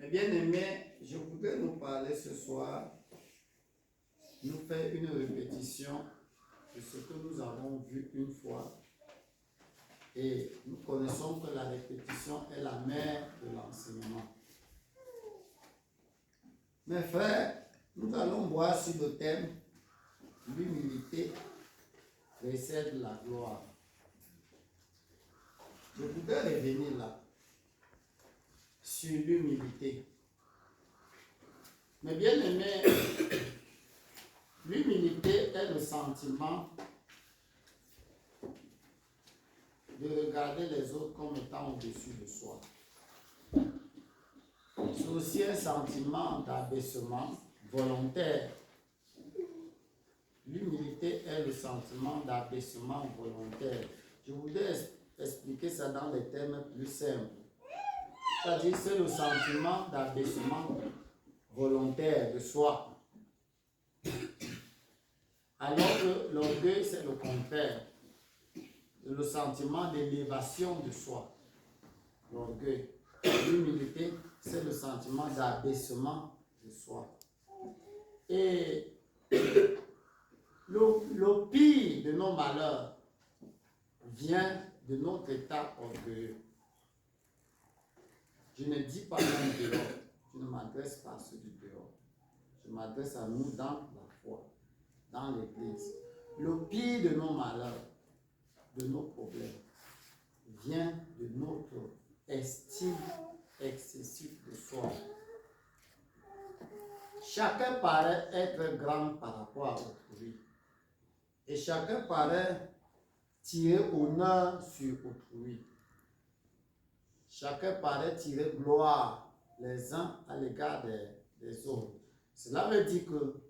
Mes bien-aimés, je voudrais nous parler ce soir, nous faire une répétition de ce que nous avons vu une fois. Et nous connaissons que la répétition est la mère de l'enseignement. Mes frères, nous allons voir sur le thème « L'humilité précède la gloire ». Je voudrais revenir là, sur l'humilité. Mais bien aimé, l'humilité est le sentiment de regarder les autres comme étant au-dessus de soi. C'est aussi un sentiment d'abaissement volontaire. L'humilité est le sentiment d'abaissement volontaire. Je voudrais expliquer ça dans des termes plus simples. C'est-à-dire c'est le sentiment d'abaissement volontaire de soi. Alors que l'orgueil, c'est le contraire. Le sentiment d'élévation de soi. L'orgueil. L'humilité, c'est le sentiment d'abaissement de soi. Et le pire de nos malheurs vient de notre état orgueilleux. Je ne dis pas même dehors. Je ne m'adresse pas à ceux du dehors. Je m'adresse à nous dans la foi, dans l'Église. Le pire de nos malheurs, de nos problèmes, vient de notre estime excessive de soi. Chacun paraît être grand par rapport à autrui. Et chacun paraît tirer honneur sur autrui. Chacun paraît tirer gloire les uns à l'égard des autres. Cela veut dire que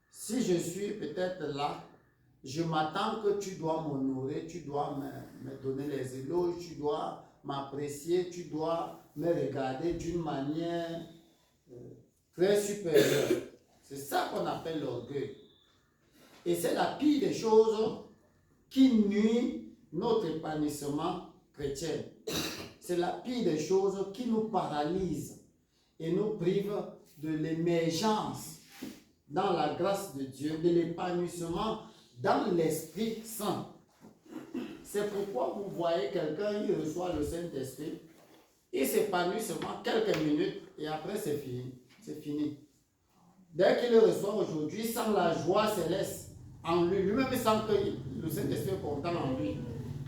si je suis peut-être là, je m'attends que tu dois m'honorer, tu dois me donner les éloges, tu dois m'apprécier, tu dois me regarder d'une manière très supérieure. C'est ça qu'on appelle l'orgueil. Et c'est la pire des choses qui nuit notre épanouissement chrétien. C'est la pire des choses qui nous paralyse et nous prive de l'émergence dans la grâce de Dieu, de l'épanouissement dans l'Esprit Saint. C'est pourquoi vous voyez quelqu'un, il reçoit le Saint-Esprit, il s'épanouit seulement quelques minutes et après c'est fini. C'est fini. Dès qu'il le reçoit aujourd'hui, il sent la joie céleste en lui. Lui-même, il sent que le Saint-Esprit est content en lui.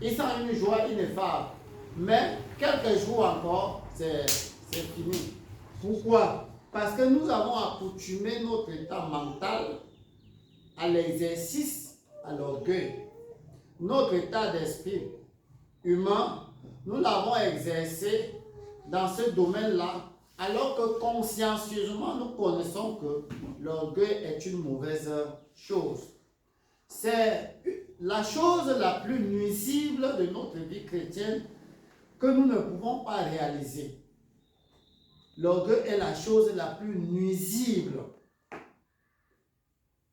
Il sent une joie ineffable. Mais quelques jours encore, c'est fini. Pourquoi? Parce que nous avons accoutumé notre état mental à l'exercice, à l'orgueil. Notre état d'esprit humain, nous l'avons exercé dans ce domaine-là, alors que consciencieusement, nous connaissons que l'orgueil est une mauvaise chose. C'est la chose la plus nuisible de notre vie chrétienne que nous ne pouvons pas réaliser. L'orgueil est la chose la plus nuisible.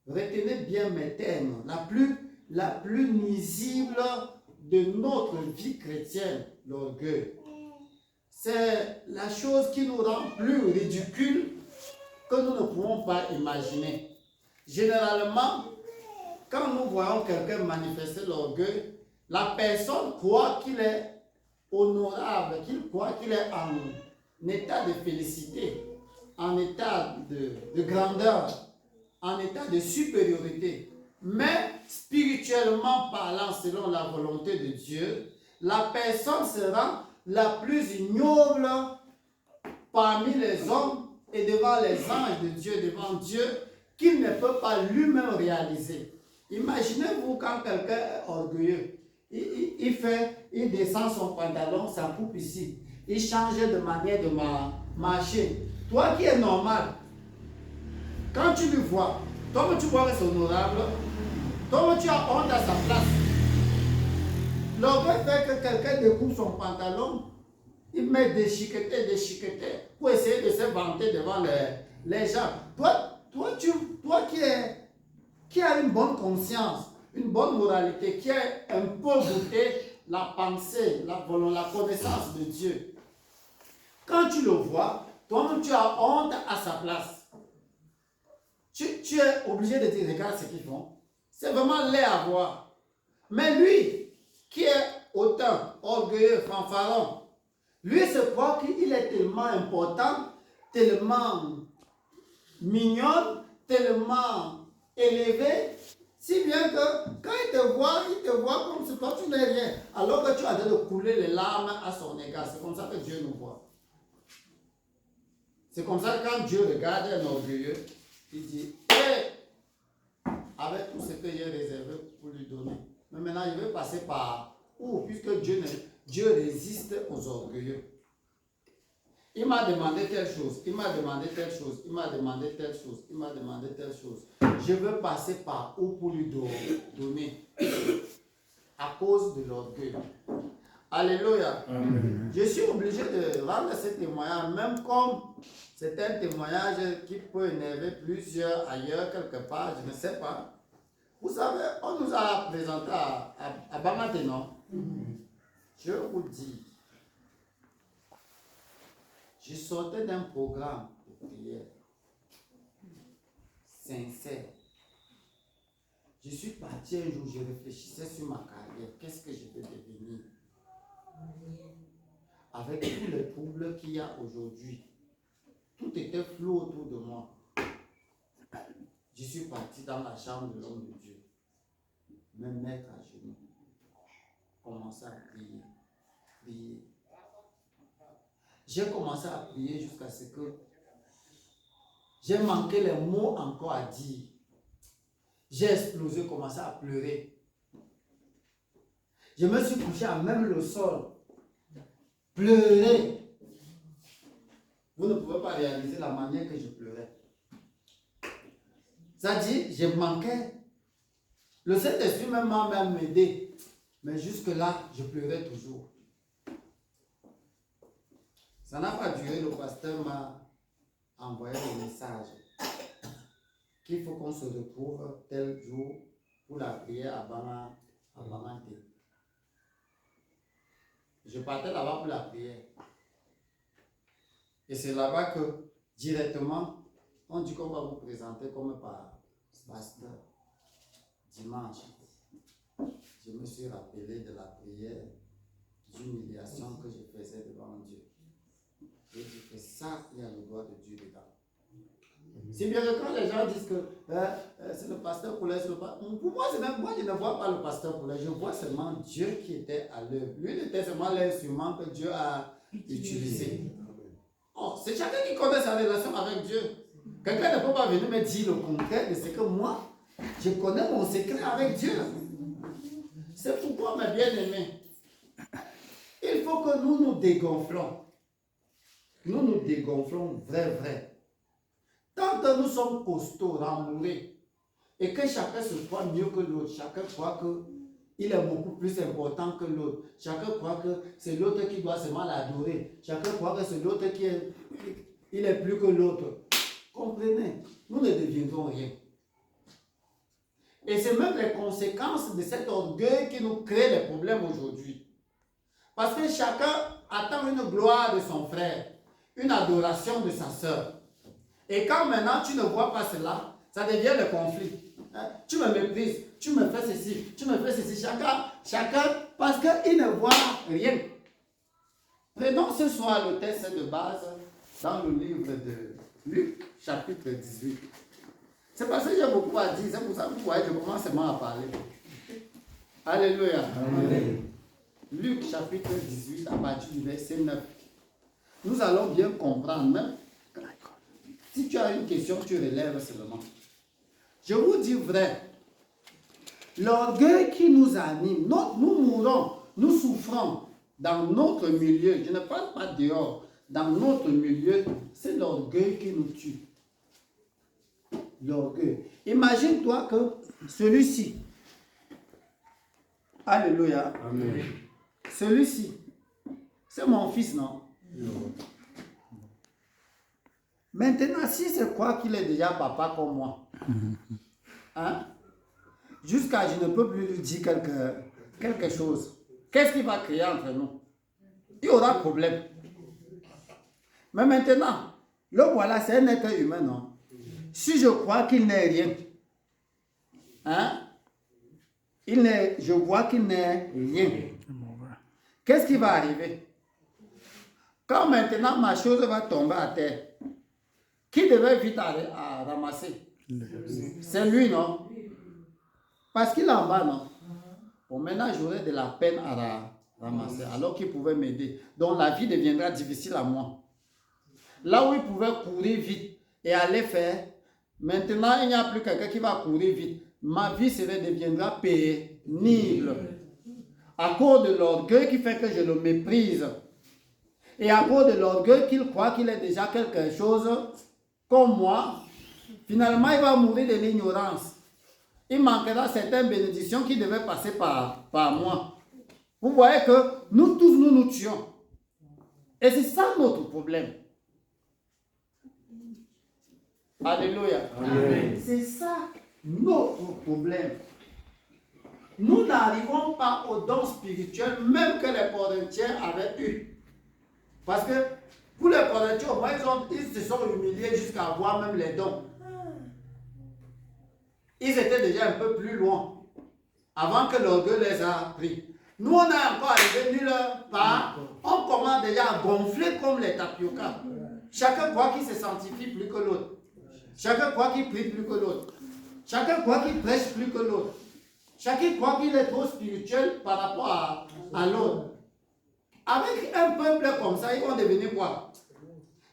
Retenez bien mes termes. La plus nuisible de notre vie chrétienne, l'orgueil. C'est la chose qui nous rend plus ridicules que nous ne pouvons pas imaginer. Généralement, quand nous voyons quelqu'un manifester l'orgueil, la personne croit qu'il est honorable, qu'il croit qu'il est en état de félicité, en état de grandeur, en état de supériorité. Mais spirituellement parlant, selon la volonté de Dieu, la personne sera la plus ignoble parmi les hommes et devant les anges de Dieu, devant Dieu, qu'il ne peut pas lui-même réaliser. Imaginez-vous quand quelqu'un est orgueilleux, il descend son pantalon, ça coupe ici, il change de manière de marcher. Toi qui es normal, quand tu le vois, toi tu vois que c'est honorable, toi tu as honte à sa place. L'orgueil fait que quelqu'un découpe son pantalon, il met déchiqueté pour essayer de se vanter devant les gens. Toi qui as une bonne conscience, une bonne moralité, qui a un peu goûté la pensée, la connaissance de Dieu. Quand tu le vois, toi-même tu as honte à sa place. Tu es obligé de te regarder ce qu'ils font. C'est vraiment laid à voir. Mais lui, qui est autant orgueilleux, fanfaron, lui se croit qu'il est tellement important, tellement mignon, tellement élevé, si bien que quand il te voit comme si toi tu n'es rien, alors que tu as de couler les larmes à son égard. C'est comme ça que Dieu nous voit. C'est comme ça que quand Dieu regarde un orgueilleux, il dit, hey, avec tout ce que j'ai réservé pour lui donner. Mais maintenant, il veut passer par où? Puisque Dieu résiste aux orgueilleux. Il m'a demandé telle chose, il m'a demandé telle chose, il m'a demandé telle chose, il m'a demandé telle chose. Je veux passer par où pour lui donner? À cause de l'orgueil. Alléluia. Amen. Je suis obligé de rendre ce témoignage, même comme c'est un témoignage qui peut énerver plusieurs ailleurs, quelque part, je ne sais pas. Vous savez, on nous a présenté à Bamate, non? Je vous dis, je sortais d'un programme de prière sincère. Je suis parti un jour, je réfléchissais sur ma carrière, qu'est-ce que je vais devenir? Avec tous les troubles qu'il y a aujourd'hui, tout était flou autour de moi. Je suis parti dans la chambre de l'homme de Dieu, me mettre à genoux, commencer à prier, prier. J'ai commencé à prier jusqu'à ce que j'ai manqué les mots encore à dire. J'ai explosé, commencé à pleurer. Je me suis couché à même le sol. Pleurer. Vous ne pouvez pas réaliser la manière que je pleurais. Ça dit, je manquais. Le Saint-Esprit même m'a aidé. Mais jusque-là, je pleurais toujours. Ça n'a pas duré, le pasteur m'a envoyé un message qu'il faut qu'on se retrouve tel jour pour la prière à Bamate. Je partais là-bas pour la prière. Et c'est là-bas que, directement, on dit qu'on va vous présenter comme pasteur. Dimanche, je me suis rappelé de la prière, d'humiliation que je faisais devant Dieu. J'ai dit que ça, il y a le doigt de Dieu dedans. C'est bien que quand les gens disent que c'est le pasteur Poulet, pour moi, moi, je ne vois pas le pasteur Poulet, je vois seulement Dieu qui était à l'œuvre. Lui, il était seulement l'instrument que Dieu a utilisé. Oh, c'est chacun qui connaît sa relation avec Dieu. Quelqu'un ne peut pas venir me dire le contraire de ce que moi, je connais mon secret avec Dieu. C'est pourquoi, mes bien-aimés, il faut que nous nous dégonflons. Nous nous dégonflons vrai. Tant que nous sommes costauds, rembourrés, et que chacun se croit mieux que l'autre, chacun croit qu'il est beaucoup plus important que l'autre, chacun croit que c'est l'autre qui doit seulement l'adorer, chacun croit que c'est l'autre il est plus que l'autre. Comprenez, nous ne deviendrons rien. Et c'est même les conséquences de cet orgueil qui nous crée les problèmes aujourd'hui. Parce que chacun attend une gloire de son frère, une adoration de sa sœur. Et quand maintenant tu ne vois pas cela, ça devient le conflit. Tu me méprises, tu me fais ceci, tu me fais ceci. Chacun, parce qu'il ne voit rien. Prenons ce soir le texte de base dans le livre de Luc, chapitre 18. C'est parce que j'ai beaucoup à dire, c'est pour ça que vous voyez, je commence seulement à parler. Alléluia. Amen. Luc, chapitre 18, à partir du verset 9. Nous allons bien comprendre, même. Si tu as une question, tu relèves seulement. Je vous dis vrai, l'orgueil qui nous anime, nous mourons, nous souffrons dans notre milieu, je ne parle pas dehors, dans notre milieu, c'est l'orgueil qui nous tue. L'orgueil. Imagine-toi que celui-ci, alléluia, amen. Celui-ci, c'est mon fils, non? Non. Maintenant, si c'est quoi qu'il est déjà papa comme moi, hein? Jusqu'à je ne peux plus lui dire quelque chose, qu'est-ce qui va créer entre nous? Il y aura problème. Mais maintenant, Le voilà, c'est un être humain, non? Si je crois qu'il n'est rien, hein? Je vois qu'il n'est rien. Qu'est-ce qui va arriver? Quand maintenant ma chose va tomber à terre, qui devait vite à ramasser? C'est lui, non? Parce qu'il est en bas, non? Bon, maintenant j'aurais de la peine à ramasser, alors qu'il pouvait m'aider. Donc la vie deviendra difficile à moi. Là où il pouvait courir vite et aller faire, maintenant il n'y a plus quelqu'un qui va courir vite. Ma vie deviendra pénible. À cause de l'orgueil qui fait que je le méprise. Et à cause de l'orgueil qu'il croit qu'il est déjà quelque chose comme moi, finalement il va mourir de l'ignorance. Il manquera certaines bénédictions qui devaient passer par moi. Vous voyez que nous tous nous tuons. Et c'est ça notre problème. Alléluia. C'est ça notre problème. Nous n'arrivons pas aux dons spirituels, même que les Corinthiens avaient eu. Parce que pour les Corinthiens, au moins, ils se sont humiliés jusqu'à avoir même les dons. Ils étaient déjà un peu plus loin, avant que l'orgueil les a pris. Nous, on est encore arrivé nulle part. On commence déjà à gonfler comme les tapioca. Chacun croit qu'il se sanctifie plus que l'autre. Chacun croit qu'il prie plus que l'autre. Chacun croit qu'il prêche plus que l'autre. Chacun croit qu'il est trop spirituel par rapport à l'autre. Avec un peuple comme ça, ils vont devenir quoi?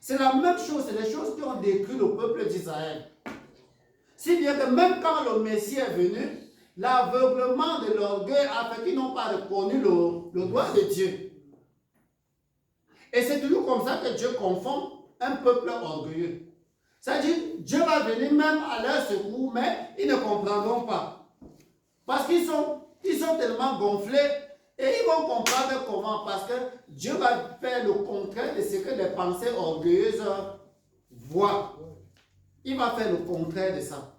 C'est la même chose, c'est les choses qui ont décrit le peuple d'Israël. Si bien que même quand le Messie est venu, l'aveuglement de l'orgueil a fait qu'ils n'ont pas reconnu le doigt de Dieu. Et c'est toujours comme ça que Dieu confond un peuple orgueilleux. C'est-à-dire, Dieu va venir même à leur secours, mais ils ne comprendront pas. Parce qu'ils sont tellement gonflés et ils vont comprendre comment. Parce que Dieu va faire le contraire de ce que les pensées orgueilleuses voient. Il va faire le contraire de ça.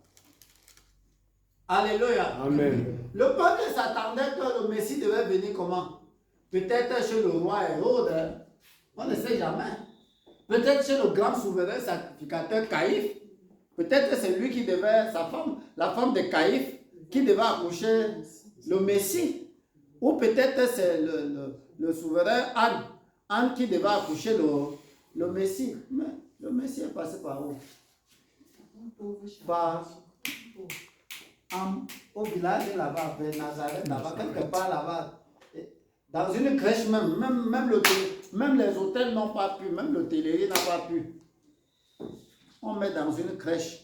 Alléluia. Amen. Le peuple s'attendait que le Messie devait venir comment? Peut-être chez le roi Hérode. On ne sait jamais. Peut-être chez le grand souverain sacrificateur Caïphe. Peut-être c'est lui qui devait, sa femme, la femme de Caïphe, qui devait accoucher le Messie. Ou peut-être c'est le souverain Anne. Anne qui devait accoucher le Messie. Mais le Messie est passé par où? Au village là-bas, vers Nazareth, là-bas, quelque part là-bas. Dans une crèche même les hôtels n'ont pas pu, même l'hôtellerie n'a pas pu. On met dans une crèche.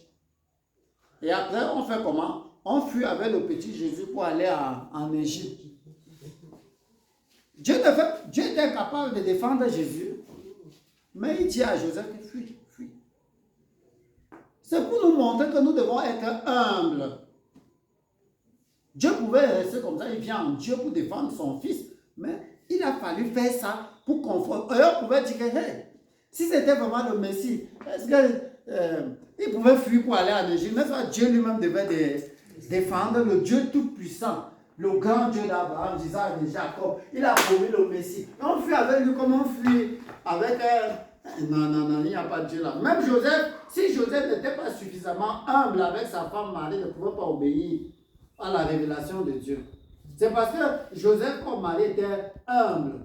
Et après, on fait comment? On fuit avec le petit Jésus pour aller en Égypte. Dieu était incapable de défendre Jésus. Mais il dit à Joseph, fuis. C'est pour nous montrer que nous devons être humbles. Dieu pouvait rester comme ça, il vient en Dieu pour défendre son fils. Mais il a fallu faire ça pour confronter. Et on pouvait dire que, hey, si c'était vraiment le Messie, est-ce qu'il pouvait fuir pour aller en Égypte? N'est-ce pas? Dieu lui-même devait défendre le Dieu tout-puissant, le grand Dieu d'Abraham, d'Isaac et de Jacob. Il a promis le Messie. On fuit avec lui comme on fuit avec... Non, il n'y a pas de Dieu là. Même Joseph, si Joseph n'était pas suffisamment humble avec sa femme Marie, il ne pouvait pas obéir à la révélation de Dieu. C'est parce que Joseph, comme mari, était humble.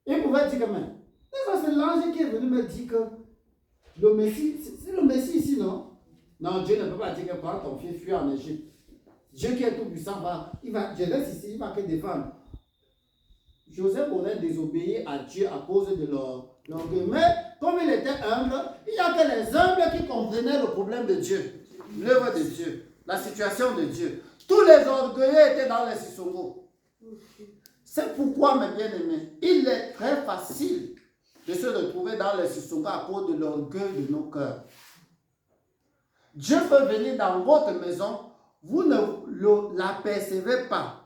Il pouvait dire que, mais c'est l'ange qui est venu me dire que le Messie, c'est le Messie ici, non? Non, Dieu ne peut pas dire que prends ton fils, fuis en Égypte. Dieu qui est tout puissant, je reste ici, il va que défendre. Joseph aurait désobéi à Dieu à cause de l'orgueil. Mais comme il était humble, il n'y a que les humbles qui comprenaient le problème de Dieu, l'œuvre de Dieu, la situation de Dieu. Tous les orgueilleux étaient dans les Sissongo. C'est pourquoi, mes bien-aimés, il est très facile de se retrouver dans les Sissongo à cause de l'orgueil de nos cœurs. Dieu peut venir dans votre maison, vous ne l'apercevez pas.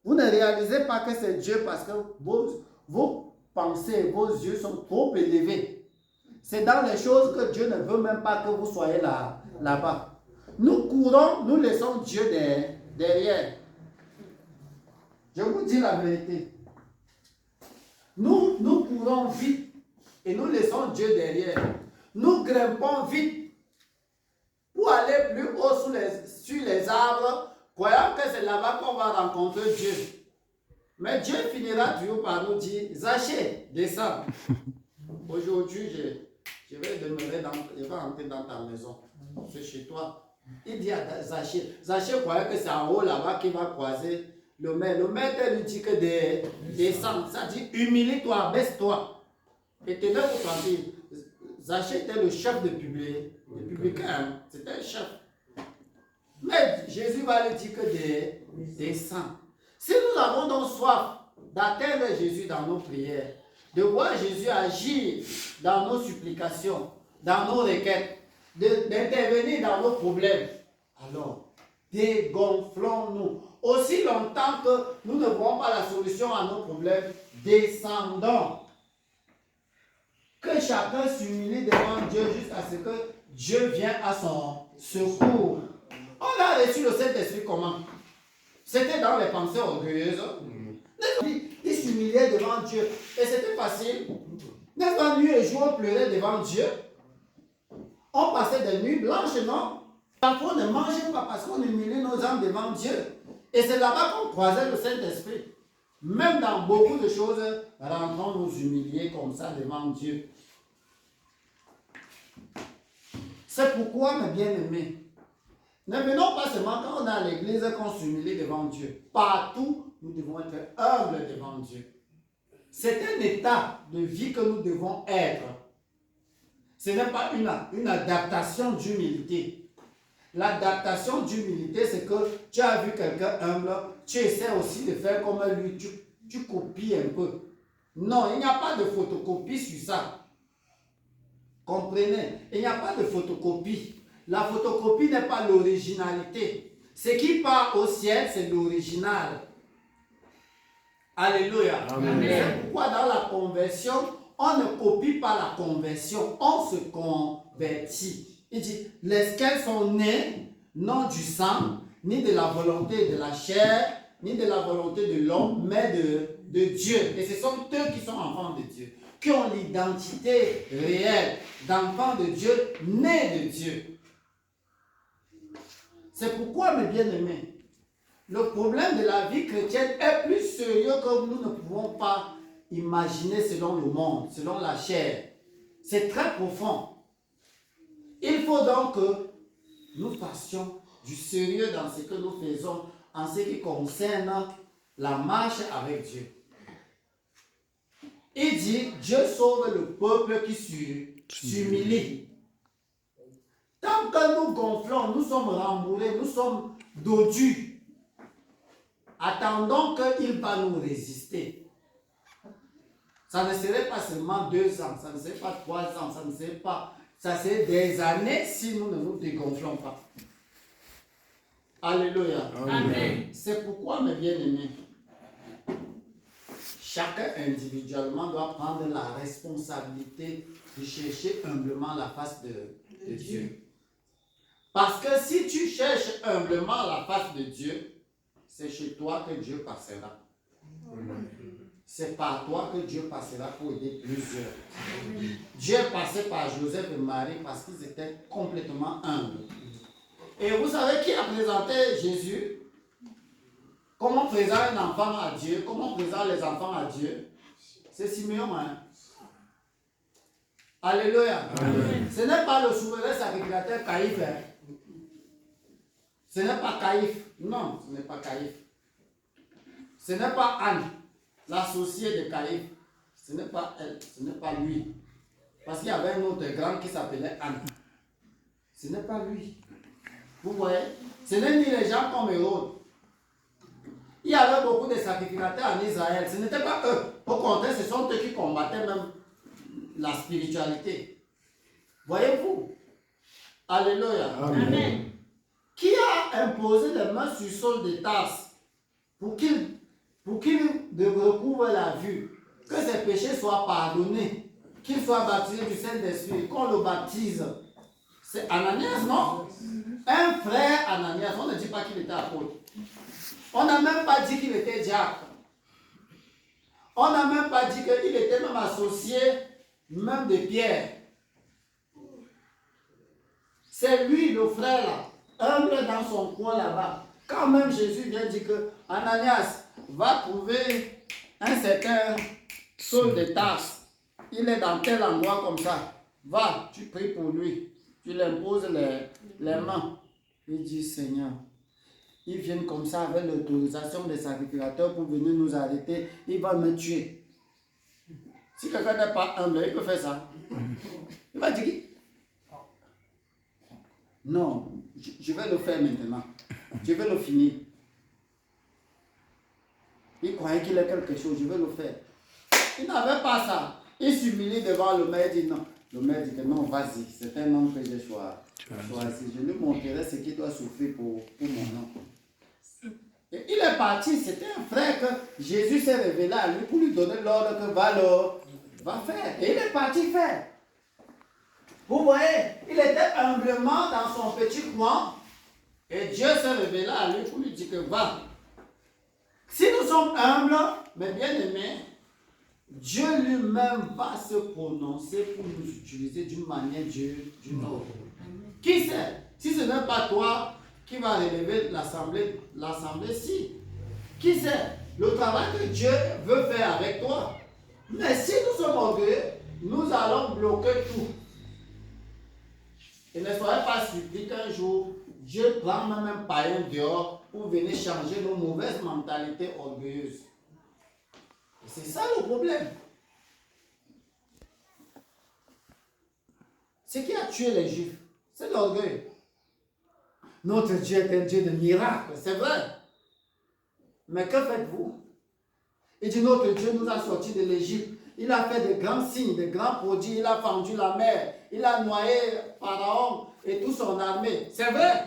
Vous ne réalisez pas que c'est Dieu parce que vos pensées, vos yeux sont trop élevés. C'est dans les choses que Dieu ne veut même pas que vous soyez là-bas. Nous courons, nous laissons Dieu derrière. Je vous dis la vérité. Nous courons vite et nous laissons Dieu derrière. nous grimpons vite pour aller plus haut sur les arbres, croyant que c'est là-bas qu'on va rencontrer Dieu. Mais Dieu finira toujours par nous dire, Zachée, descends. Aujourd'hui, je vais entrer dans ta maison. C'est chez toi. Il dit à Zachée, Zachée croyait que c'est en haut là-bas qu'il va croiser le maître. Le maître lui dit que descends. Ça dit, humilie-toi, baisse-toi. Et tenez pour tranquille. Zachée était le chef de publicain. C'était un chef. Mais Jésus va lui dire que descends. Si nous avons donc soif d'atteindre Jésus dans nos prières, de voir Jésus agir dans nos supplications, dans nos requêtes, d'intervenir dans nos problèmes, alors dégonflons-nous. Aussi longtemps que nous ne voyons pas la solution à nos problèmes, descendons. Que chacun s'humilie devant Dieu jusqu'à ce que Dieu vienne à son secours. On a reçu le Saint-Esprit comment? C'était dans les pensées orgueilleuses. Il s'humiliait devant Dieu. Et c'était facile. N'est-ce pas, nuit et jour, on pleurait devant Dieu. On passait des nuits blanches, non? Parfois, on ne mangeait pas parce qu'on humiliait nos âmes devant Dieu. Et c'est là-bas qu'on croisait le Saint-Esprit. Même dans beaucoup de choses, rentrons nous humilier comme ça devant Dieu. C'est pourquoi, mes bien-aimés, ne venons pas seulement quand on est à l'église qu'on s'humilie devant Dieu. Partout, nous devons être humbles devant Dieu. C'est un état de vie que nous devons être. Ce n'est pas une adaptation d'humilité. L'adaptation d'humilité, c'est que tu as vu quelqu'un humble, tu essaies aussi de faire comme lui, tu copies un peu. Non, il n'y a pas de photocopie sur ça. Comprenez, il n'y a pas de photocopie. La photocopie n'est pas l'originalité. Ce qui part au ciel, c'est l'original. Alléluia. C'est pourquoi dans la conversion, on ne copie pas la conversion, on se convertit. Il dit, lesquels sont nés, non du sang, ni de la volonté de la chair, ni de la volonté de l'homme, mais de Dieu. Et ce sont eux qui sont enfants de Dieu, qui ont l'identité réelle d'enfants de Dieu, nés de Dieu. C'est pourquoi, mes bien-aimés, le problème de la vie chrétienne est plus sérieux que nous ne pouvons pas imaginer selon le monde, selon la chair. C'est très profond. Il faut donc que nous fassions du sérieux dans ce que nous faisons en ce qui concerne la marche avec Dieu. Il dit, Dieu sauve le peuple qui s'humilie. Tant que nous gonflons, nous sommes rembourrés, nous sommes dodus. Attendons qu'il va nous résister. Ça ne serait pas seulement 2 ans, ça ne serait pas 3 ans, ça ne serait pas... Ça serait des années si nous ne nous dégonflons pas. Alléluia. Amen. C'est pourquoi, mes bien-aimés, chacun individuellement doit prendre la responsabilité de chercher humblement la face de Dieu. Parce que si tu cherches humblement la face de Dieu, c'est chez toi que Dieu passera. C'est par toi que Dieu passera pour aider plusieurs. Dieu est passé par Joseph et Marie parce qu'ils étaient complètement humbles. Et vous savez qui a présenté Jésus? Comment on présente un enfant à Dieu? Comment on présente les enfants à Dieu? C'est Simeon. Hein? Alléluia. Amen. Ce n'est pas le souverain sacrificateur Caïphe. Hein? Ce n'est pas Caïphe. Non, ce n'est pas Caïphe. Ce n'est pas Anne, l'associée de Caïphe. Ce n'est pas elle, ce n'est pas lui. Parce qu'il y avait un autre grand qui s'appelait Anne. Ce n'est pas lui. Vous voyez? Ce n'est ni les gens comme Hérode. Il y avait beaucoup de sacrificateurs en Israël. Ce n'était pas eux. Au contraire, ce sont eux qui combattaient même la spiritualité. Voyez-vous? Alléluia. Amen. Qui a imposé les mains sur Saul de Tarse pour qu'il recouvre la vue, que ses péchés soient pardonnés, qu'il soit baptisé du Saint-Esprit, qu'on le baptise? C'est Ananias, non? Un frère Ananias, on ne dit pas qu'il était apôtre. On n'a même pas dit qu'il était diacre. On n'a même pas dit qu'il était même associé même de Pierre. C'est lui, le frère là, humble dans son coin là-bas. Quand même Jésus vient dire que Ananias va trouver un certain Saul de Tarse. Il est dans tel endroit comme ça. Va, tu pries pour lui. Tu lui imposes les mains. Il dit, Seigneur, ils viennent comme ça avec l'autorisation des sacrificateurs pour venir nous arrêter. Il va me tuer. Si quelqu'un n'est pas humble, il peut faire ça. Il va dire, non, je vais le faire maintenant. Je vais le finir. Il croyait qu'il est quelque chose, je vais le faire. Il n'avait pas ça. Il s'humilie devant le maire et dit non. Le maire dit que non, vas-y, c'est un homme que j'ai choisi. Je lui montrerai ce qu'il doit souffrir pour mon nom. Et il est parti, c'était un frère que Jésus s'est révélé à lui pour lui donner l'ordre que va faire. Et il est parti faire. Vous voyez, il était humblement dans son petit coin et Dieu s'est révélé à lui pour lui dire que va. Si nous sommes humbles, mais bien aimés, Dieu lui-même va se prononcer pour nous utiliser d'une manière d'une autre. Qui sait? Si ce n'est pas toi qui va relever l'assemblée-ci. Qui sait? Le travail que Dieu veut faire avec toi. Mais si nous sommes orgueilleux, nous allons bloquer tout. Et ne soyez pas surpris qu'un jour, Dieu prend même un païen dehors pour venir changer nos mauvaises mentalités orgueilleuses. Et c'est ça le problème. Ce qui a tué les Juifs, c'est l'orgueil. Notre Dieu est un Dieu de miracles, c'est vrai. Mais que faites-vous? Il dit, notre Dieu nous a sortis de l'Égypte. Il a fait de grands signes, de grands prodiges. Il a fendu la mer. Il a noyé Pharaon et toute son armée. C'est vrai.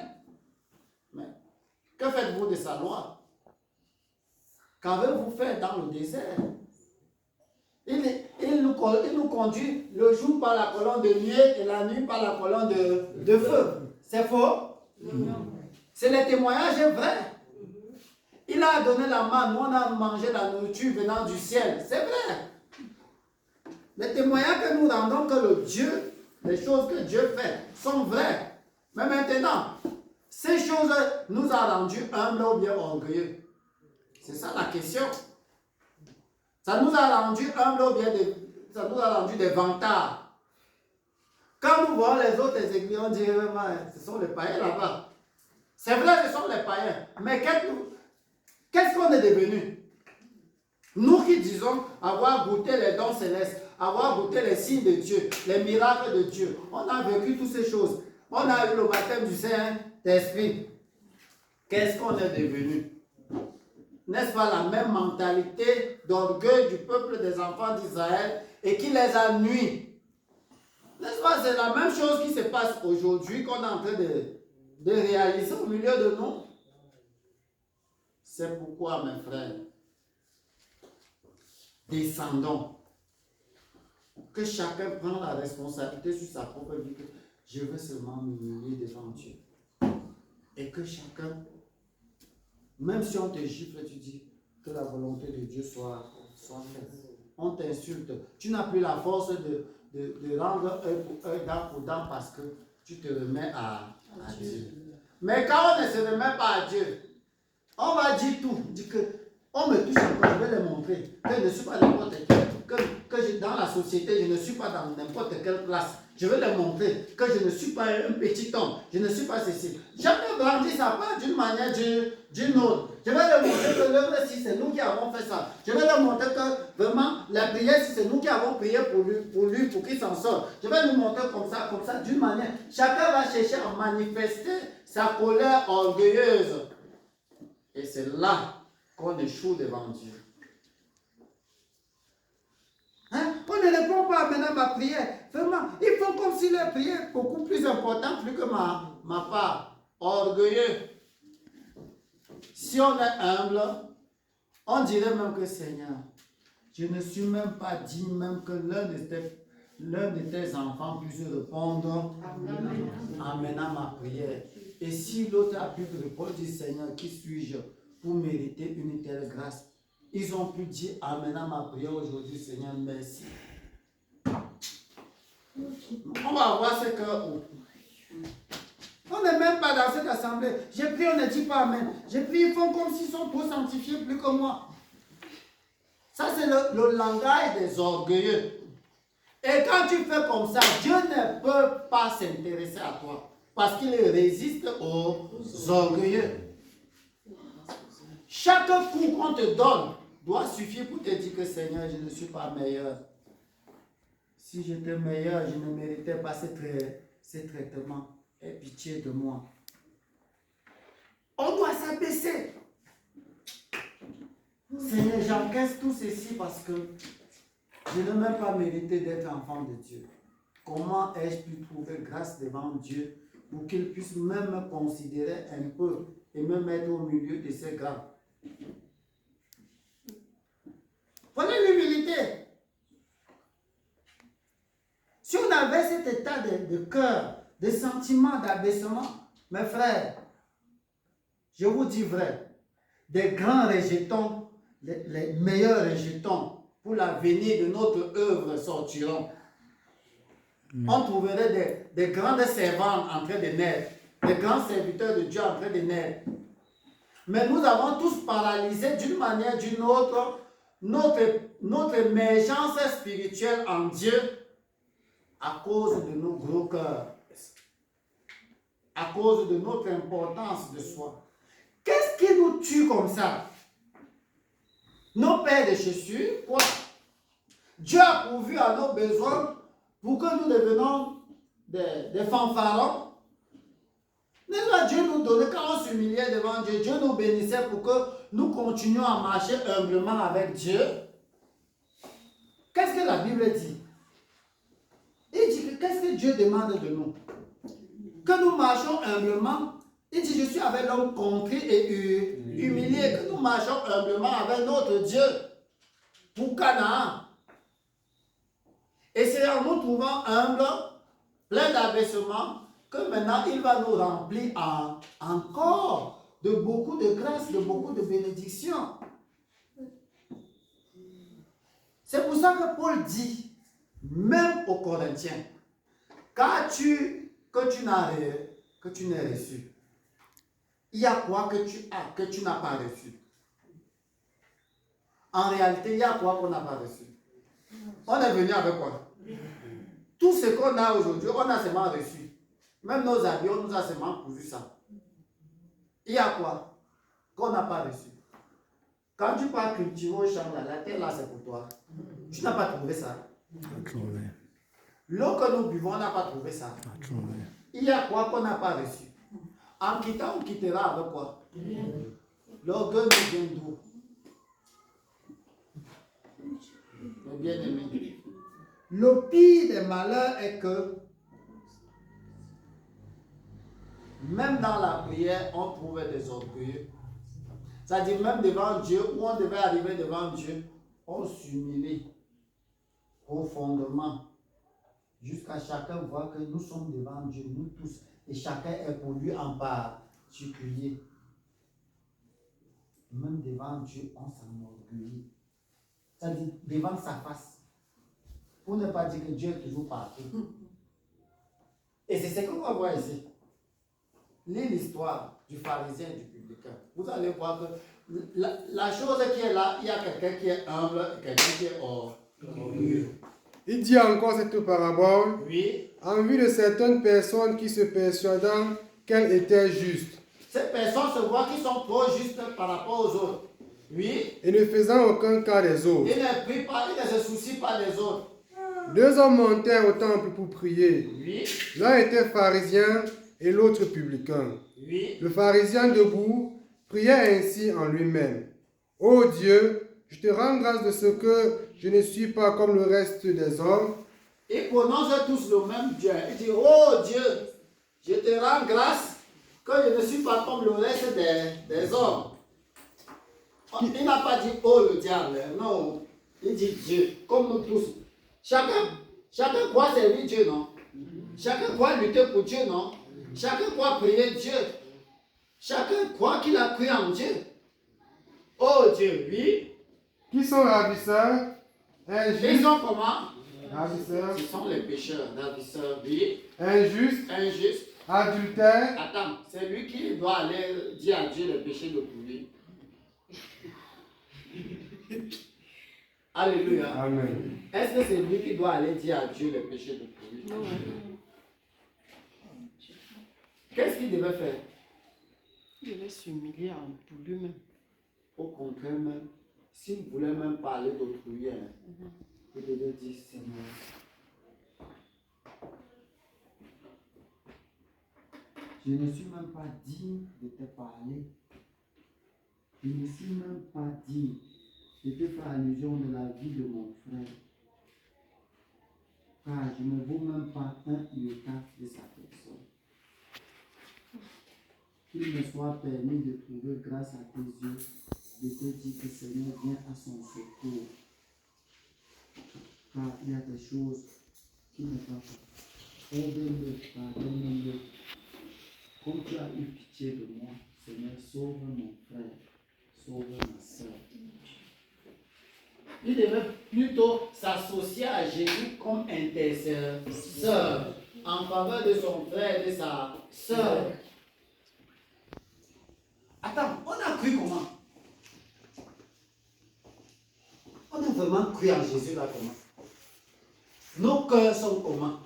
Mais que faites-vous de sa loi? Qu'avez-vous fait dans le désert? Il nous conduit le jour par la colonne de nuée et la nuit par la colonne de feu. C'est faux? Non. C'est le témoignage vrai. Il a donné la manne, nous on a mangé la nourriture venant du ciel. C'est vrai. Les témoignages que nous rendons que les choses que Dieu fait sont vraies. Mais maintenant, ces choses nous ont rendus humbles ou bien orgueilleux. C'est ça la question. Ça nous a rendus humbles ou bien ça nous a rendu des vantards. Quand nous voyons les autres églises, on dit vraiment, ce sont les païens là-bas. C'est vrai, ce sont les païens. Mais qu'est-ce qu'on est devenu? Nous qui disons avoir goûté les dons célestes, avoir goûté les signes de Dieu, les miracles de Dieu, on a vécu toutes ces choses. On a eu le baptême du Saint-Esprit. Qu'est-ce qu'on est devenu? N'est-ce pas la même mentalité d'orgueil du peuple des enfants d'Israël et qui les a nuits? N'est-ce pas? C'est la même chose qui se passe aujourd'hui qu'on est en train de réaliser au milieu de nous. C'est pourquoi, mes frères, descendons. Que chacun prenne la responsabilité sur sa propre vie. Que je veux seulement m'humilier devant Dieu. Et que chacun, même si on te gifle, tu dis que la volonté de Dieu soit faite. On t'insulte. Tu n'as plus la force de rendre œil pour œil, dent pour dent parce que tu te remets à Dieu. Mais quand on ne se remet pas à Dieu, on va dire tout. Dit que on me touche encore, je vais les montrer que je ne suis pas n'importe quel, dans la société, je ne suis pas dans n'importe quelle classe. Je vais les montrer que je ne suis pas un petit homme, je ne suis pas ceci. Chacun grandit sa part d'une manière d'une autre. Je vais leur montrer que l'œuvre, si c'est nous qui avons fait ça. Je vais leur montrer que vraiment, la prière, si c'est nous qui avons prié pour lui, pour qu'il s'en sorte. Je vais lui montrer comme ça, d'une manière. Chacun va chercher à manifester sa colère orgueilleuse. Et c'est là qu'on échoue devant Dieu. Hein? On ne répond pas maintenant à ma prière. Vraiment, ils font comme si leur prière est beaucoup plus importante plus que ma part. Orgueilleux. Si on est humble, on dirait même que Seigneur, je ne suis même pas digne même que l'un de tes enfants puisse répondre en menant ma prière. Et si l'autre a pu répondre, dit Seigneur, qui suis-je pour mériter une telle grâce? Ils ont pu dire en menant ma prière aujourd'hui, Seigneur, merci. On va voir ce que n'est même pas dans cette assemblée. J'ai pris, on ne dit pas Amen. J'ai pris, ils font comme s'ils sont trop sanctifiés plus que moi. Ça, c'est le langage des orgueilleux. Et quand tu fais comme ça, Dieu ne peut pas s'intéresser à toi. Parce qu'il résiste aux orgueilleux. Chaque coup qu'on te donne doit suffire pour te dire que Seigneur, je ne suis pas meilleur. Si j'étais meilleur, je ne méritais pas ces traitements. Aie pitié de moi. On doit s'abaisser. Seigneur, j'encaisse tout ceci parce que je n'ai même pas mérité d'être enfant de Dieu. Comment ai-je pu trouver grâce devant Dieu pour qu'il puisse même me considérer un peu et me mettre au milieu de ces grands? Voilà l'humilité. Si on avait cet état de cœur, de sentiment d'abaissement, mes frères, je vous dis vrai, des grands rejetons, les meilleurs rejetons pour l'avenir de notre œuvre sortiront. On trouverait des grandes servantes en train de naître, des grands serviteurs de Dieu en train de naître. Mais nous avons tous paralysé d'une manière ou d'une autre notre émergence spirituelle en Dieu à cause de nos gros cœurs, à cause de notre importance de soi. Qu'est-ce qui nous tue comme ça? Nos pères de Jésus, quoi? Dieu a pourvu à nos besoins pour que nous devenions des fanfarons. N'est-ce pas? Dieu nous donnait, quand on s'humiliait devant Dieu, Dieu nous bénissait pour que nous continuions à marcher humblement avec Dieu. Qu'est-ce que la Bible dit? Il dit que qu'est-ce que Dieu demande de nous? Que nous marchions humblement. Il dit, je suis avec l'homme contrit et humilié. Que nous marchions humblement avec notre Dieu pour Canaan. Et c'est en nous trouvant humbles, pleins d'abaissement, que maintenant il va nous remplir encore de beaucoup de grâce, de beaucoup de bénédictions. C'est pour ça que Paul dit, même aux Corinthiens, que tu n'as reçu, il y a quoi que tu n'as pas reçu? En réalité, il y a quoi qu'on n'a pas reçu? On est venu avec quoi? Tout ce qu'on a aujourd'hui, on a seulement reçu. Même nos habits, on nous a seulement pourvu ça. Il y a quoi qu'on n'a pas reçu? Quand tu pars cultiver au champ, la terre là, c'est pour toi. Tu n'as pas trouvé ça. L'eau que nous buvons, on n'a pas trouvé ça. Il y a quoi qu'on n'a pas reçu? En quittant, on quittera avec quoi? L'orgueil nous vient d'où? Mes bien-aimés. Le pire des malheurs est que même dans la prière, on trouvait des orgueilleux. C'est-à-dire même devant Dieu, où on devait arriver devant Dieu, on s'humilie profondément jusqu'à chacun voir que nous sommes devant Dieu, nous tous, et chacun est pour lui en particulier. Même devant Dieu, on s'enorgueillit. C'est-à-dire devant sa face. Pour ne pas dire que Dieu est toujours partout. Et c'est ce qu'on va voir ici. Lisez l'histoire du pharisien et du publicain. Vous allez voir que la chose qui est là, il y a quelqu'un qui est humble et quelqu'un qui est orgueilleux. Il dit encore cette parabole, Oui. en vue de certaines personnes qui se persuadant qu'elles étaient justes. Ces personnes se voient qu'ils sont trop justes par rapport aux autres. Oui. Et ne faisant aucun cas des autres. Ils ne prient pas, ils ne se soucient pas des autres. Deux hommes montèrent au temple pour prier. Oui. L'un était pharisien et l'autre publicain. Oui. Le pharisien debout priait ainsi en lui-même. Ô Dieu, je te rends grâce de ce que je ne suis pas comme le reste des hommes. Ils prononcent tous le même Dieu. Ils disent, oh Dieu, je te rends grâce que je ne suis pas comme le reste des hommes. Il n'a pas dit, oh le diable, non. Il dit Dieu, comme nous tous. Chacun croit servir Dieu, non? Chacun croit lutter pour Dieu, non? Chacun croit prier Dieu. Chacun croit qu'il a cru en Dieu. Oh Dieu, oui. Qui sont ravisseurs, Ils injustes, sont comment? ravisseurs, Ce sont les pécheurs, ravisseurs, oui. injustes, Injustes, adultère. Attends, c'est lui qui doit aller dire à Dieu le péché d'autrui. Alléluia. Amen. Est-ce que c'est lui qui doit aller dire à Dieu le péché d'autrui? Non. Qu'est-ce qu'il devait faire? Il devait s'humilier pour lui-même. Au contraire même, s'il ne voulait même parler d'autrui, il devait dire Seigneur, je ne suis même pas digne de te parler. Je ne suis même pas digne de te faire allusion de la vie de mon frère. Car je ne vaux même pas un iota de sa personne. Qu'il me soit permis de trouver grâce à tes yeux, de te dire que Seigneur vient à son secours. Car il y a des choses qui ne vont pas. Aide-le, pardonne-le. Comme tu as eu pitié de moi, Seigneur, sauve mon frère, sauve ma soeur. Il devait plutôt s'associer à Jésus comme intercesseur en faveur de son frère et de sa soeur. Attends, on a cru comment? On a vraiment cru en Jésus là comment? Nos cœurs sont comment?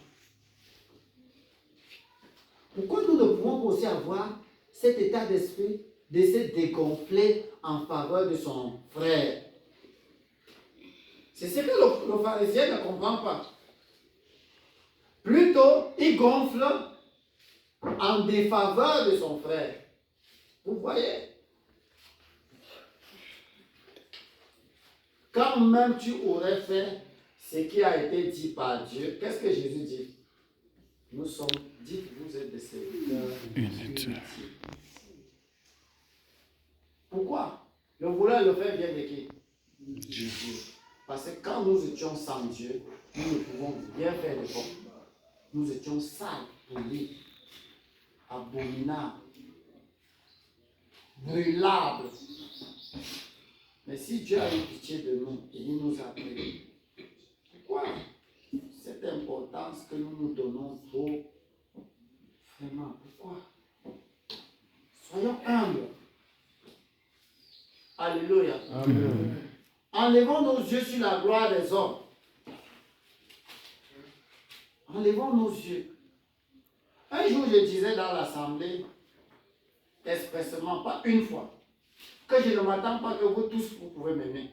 Pourquoi nous ne pouvons pas aussi avoir cet état d'esprit de se dégonfler en faveur de son frère? C'est ce que le pharisien ne comprend pas. Plutôt, il gonfle en défaveur de son frère. Vous voyez? Quand même tu aurais fait ce qui a été dit par Dieu, qu'est-ce que Jésus dit? Nous sommes, dites, vous êtes des serviteurs inutiles. Pourquoi? Le vouloir le faire vient de qui? Dieu. Parce que quand nous étions sans Dieu, nous ne pouvons rien faire de bon. Nous étions sales, pourris, abominables, brûlables. Mais si Dieu a eu pitié de nous et il nous a pris, pourquoi cette importance que nous nous donnons trop? Vraiment, pourquoi? Soyons humbles. Alléluia. Amen. Enlevons nos yeux sur la gloire des hommes. Enlevons nos yeux. Un jour, je disais dans l'assemblée, expressément, pas une fois, que je ne m'attends pas que vous tous, vous pouvez m'aimer.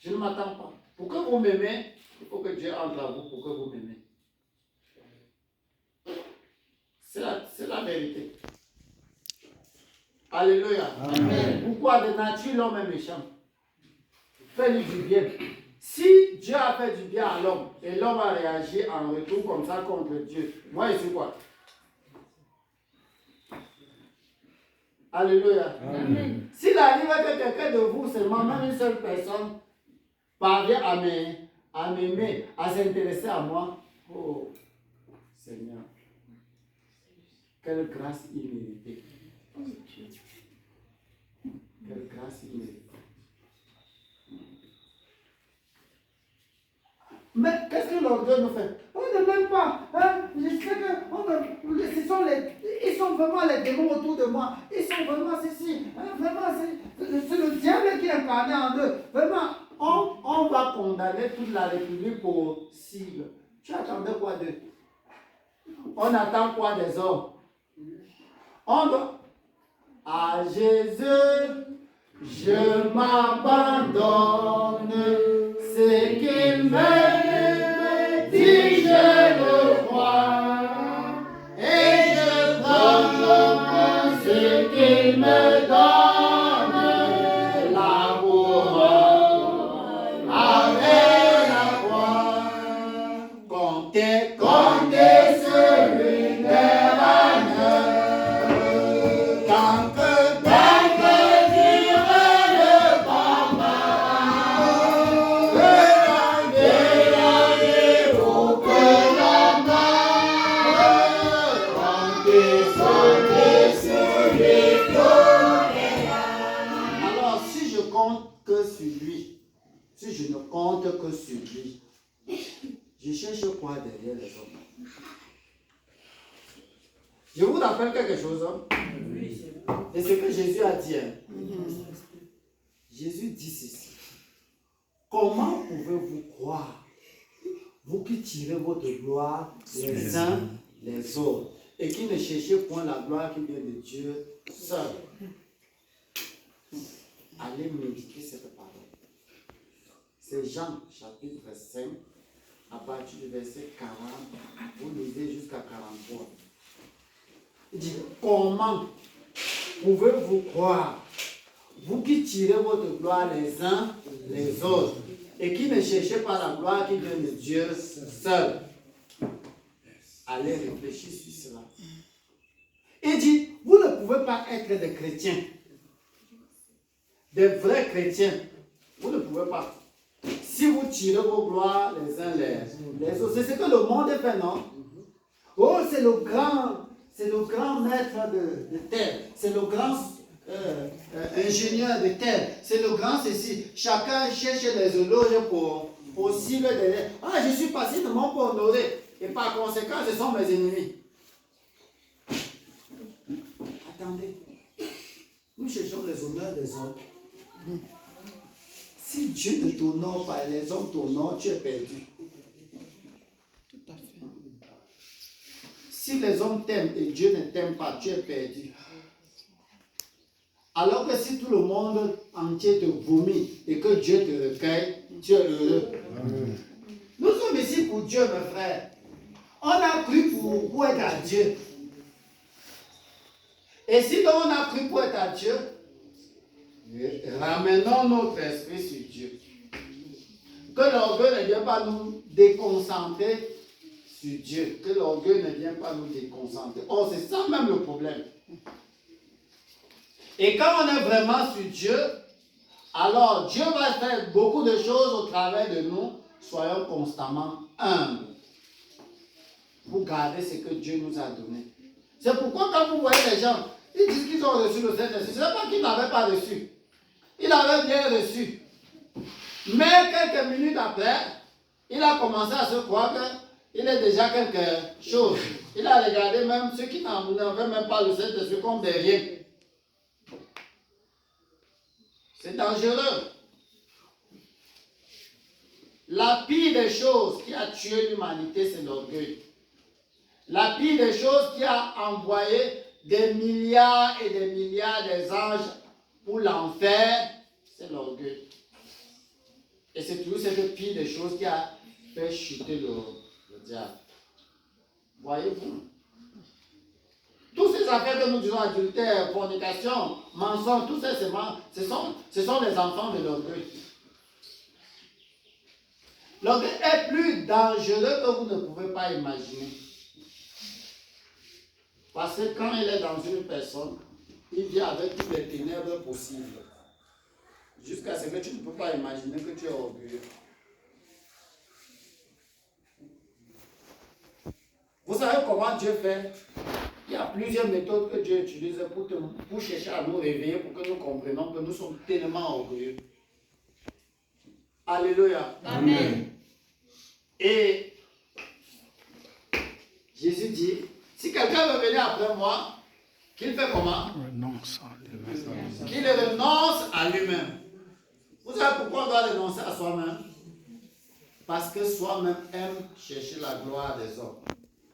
Je ne m'attends pas. Pour que vous m'aimez, il faut que Dieu entre à vous pour que vous m'aimez. C'est la vérité. Alléluia. Amen. Pourquoi de nature l'homme est méchant? Fais-lui du bien. Si Dieu a fait du bien à l'homme et l'homme a réagi en retour comme ça contre Dieu, moi je suis quoi? Alléluia. Amen. S'il arrive que quelqu'un de vous, seulement même une seule personne, parvient à m'aimer, à s'intéresser à moi, oh Seigneur, quelle grâce imméritée. Quelle grâce imméritée. Mais qu'est-ce que l'orgueil nous fait? On ne m'aime pas. Hein? Je sais que ils sont vraiment les démons autour de moi. Ils sont vraiment ceci. Hein? Vraiment, c'est le diable qui est incarné en eux. Vraiment, on va condamner toute la République pour cible. Tu attendais quoi d'eux? On attend quoi des hommes? On doit. À Jésus, je m'abandonne. C'est qu'il m'aime, dit je le crois. Et je prends ce qu'il me donne. L'amour avec la croix. Comptez celui des vainqueurs. Tant que durer le combat, regardez-vous que l'on meurt. Comptez celui Alors, si je compte que sur lui, si je ne compte que sur lui, je cherche quoi derrière les hommes? Je vous rappelle quelque chose. Et ce que Jésus a dit. Jésus dit ceci. Comment pouvez-vous croire, vous qui tirez votre gloire les uns les autres, et qui ne cherchez point la gloire qui vient de Dieu seul? Allez méditer cette parole. C'est Jean chapitre 5, à partir du verset 40, vous lisez jusqu'à 43. Il dit, comment pouvez-vous croire, vous qui tirez votre gloire les uns les autres, et qui ne cherchez pas la gloire qui vient de Dieu seul? Allez réfléchir sur cela. Il dit, vous ne pouvez pas être des chrétiens, des vrais chrétiens. Vous ne pouvez pas. Si vous tirez vos gloires les uns les autres, c'est ce que le monde fait, non? Oh, c'est le grand maître de terre, c'est le grand ingénieur de terre, c'est le grand ceci. Chacun cherche les éloges pour cible derrière. Ah, je suis passivement pour honorer, et par conséquent, ce sont mes ennemis. Attendez, nous cherchons les honneurs des hommes. Si Dieu ne t'honore pas et les hommes t'honorent, tu es perdu. Tout à fait. Si les hommes t'aiment et Dieu ne t'aime pas, tu es perdu. Alors que si tout le monde entier te vomit et que Dieu te recueille, tu es heureux. Nous sommes ici pour Dieu, mes frères. On a cru pour être à Dieu. Et si donc on a cru pour être à Dieu, ramenons notre esprit sur Dieu. Que l'orgueil ne vienne pas nous déconcentrer sur Dieu. Que l'orgueil ne vienne pas nous déconcentrer. Oh, c'est ça même le problème. Et quand on est vraiment sur Dieu, alors Dieu va faire beaucoup de choses au travers de nous. Soyons constamment humbles pour garder ce que Dieu nous a donné. C'est pourquoi quand vous voyez les gens, ils disent qu'ils ont reçu le Saint-Esprit. Ce n'est pas qu'ils n'avaient pas reçu. Il avait bien reçu. Mais quelques minutes après, il a commencé à se croire qu'il est déjà quelque chose. Il a regardé même ceux qui n'avaient même pas le Saint-Esprit comme des riens. C'est dangereux. La pire des choses qui a tué l'humanité, c'est l'orgueil. La pire des choses qui a envoyé des milliards et des milliards d'anges pour l'enfer, c'est l'orgueil. Et c'est toujours cette pire des choses qui a fait chuter le diable. Voyez-vous? Toutes ces affaires que nous disons, adultère, fornication, mensonge, tous ces séments, ce sont les enfants de l'orgueil. L'orgueil est plus dangereux que vous ne pouvez pas imaginer. Parce que quand il est dans une personne, il vient avec toutes les ténèbres possibles. Jusqu'à ce que tu ne peux pas imaginer que tu es orgueilleux. Vous savez comment Dieu fait? Il y a plusieurs méthodes que Dieu utilise pour chercher à nous réveiller, pour que nous comprenions que nous sommes tellement orgueilleux. Alléluia. Amen. Et Jésus dit, si quelqu'un veut venir après moi, qu'il fait comment? Qu'il renonce à lui-même. Vous savez pourquoi on doit renoncer à soi-même? Parce que soi-même aime chercher la gloire des hommes.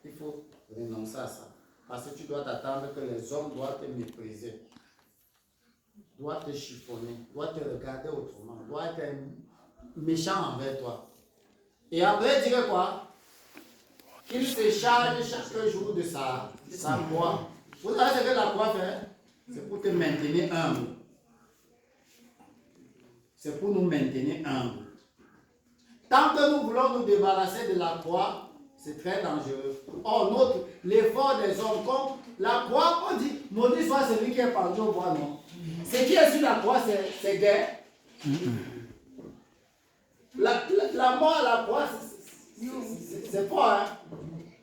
Il faut renoncer à ça. Parce que tu dois t'attendre que les hommes doivent te mépriser, doivent te chiffonner, doivent te regarder autrement, doivent être méchants envers toi. Et après, dire quoi? Qu'il se charge chaque jour de sa croix. Vous savez ce que la croix fait? C'est pour te maintenir humble. C'est pour nous maintenir humbles. Tant que nous voulons nous débarrasser de la croix, c'est très dangereux. Or, l'effort des hommes, comme la croix, on dit, maudit soit celui qui est pendu au bois, non. Ce qui est sur la croix, c'est guerre. La mort à la croix, c'est fort, hein?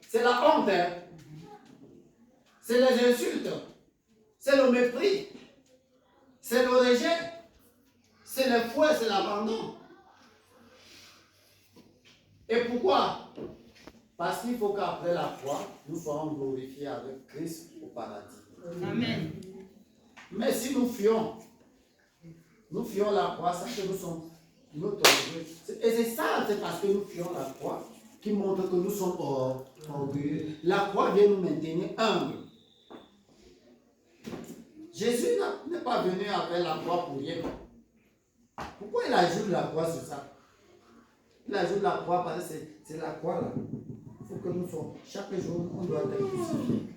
C'est la honte, hein? C'est les insultes, c'est le mépris, c'est le rejet, c'est le fouet, c'est l'abandon. Et pourquoi? Parce qu'il faut qu'après la croix, nous soyons glorifiés avec Christ au paradis. Amen. Mais si nous fuyons la croix, ça que nous sommes notre orgueil. Et c'est ça, c'est parce que nous fuyons la croix qui montre que nous sommes orgueilleux. La croix vient nous maintenir humbles. Jésus n'est pas venu avec la croix pour rien. Pourquoi il ajoute la croix sur ça? Il ajoute la croix parce que c'est la croix là. Il faut que nous soyons, chaque jour, on doit être crucifié.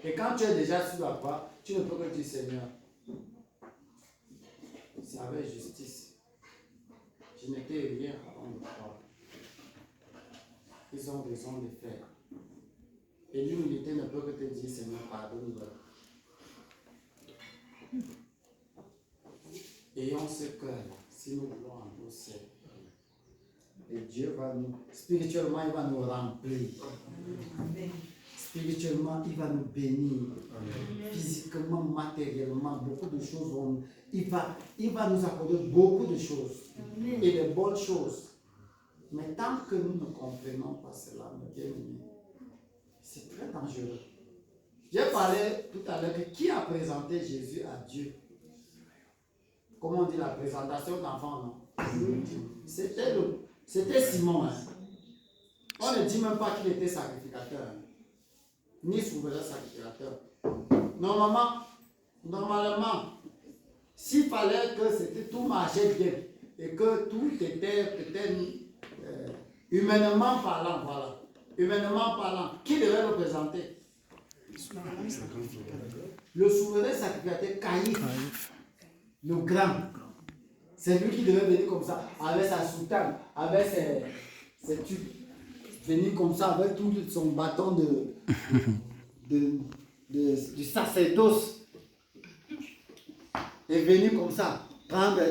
Et quand tu es déjà sur la croix, tu ne peux que dire Seigneur, c'est avec justice. Je n'étais rien avant de croire. Ils ont raison de faire. Et l'humilité ne peut que te dire Seigneur, pardonne-leur. Ayons ce cœur-là, si nous voulons en nous servir. Et Dieu va nous, spirituellement, il va nous remplir. Spirituellement, il va nous bénir. Physiquement, matériellement, beaucoup de choses. Il va nous accorder beaucoup de choses. Et de bonnes choses. Mais tant que nous ne comprenons pas cela, mes bien-aimés, c'est très dangereux. J'ai parlé tout à l'heure de qui a présenté Jésus à Dieu. Comment on dit la présentation d'enfant, non? C'était Simon. Hein. On ne dit même pas qu'il était sacrificateur. Hein. Ni souverain sacrificateur. Normalement, s'il fallait que tout marchait bien et que tout était peut-être humainement parlant, voilà. Humainement parlant, qui devait le présenter? Le souverain sacrificateur Caïphe. Le grand. C'est lui qui devait venir comme ça, avec sa soutane, avec ses tubes. Venir comme ça, avec tout son bâton du sacerdoce. Et venir comme ça, prendre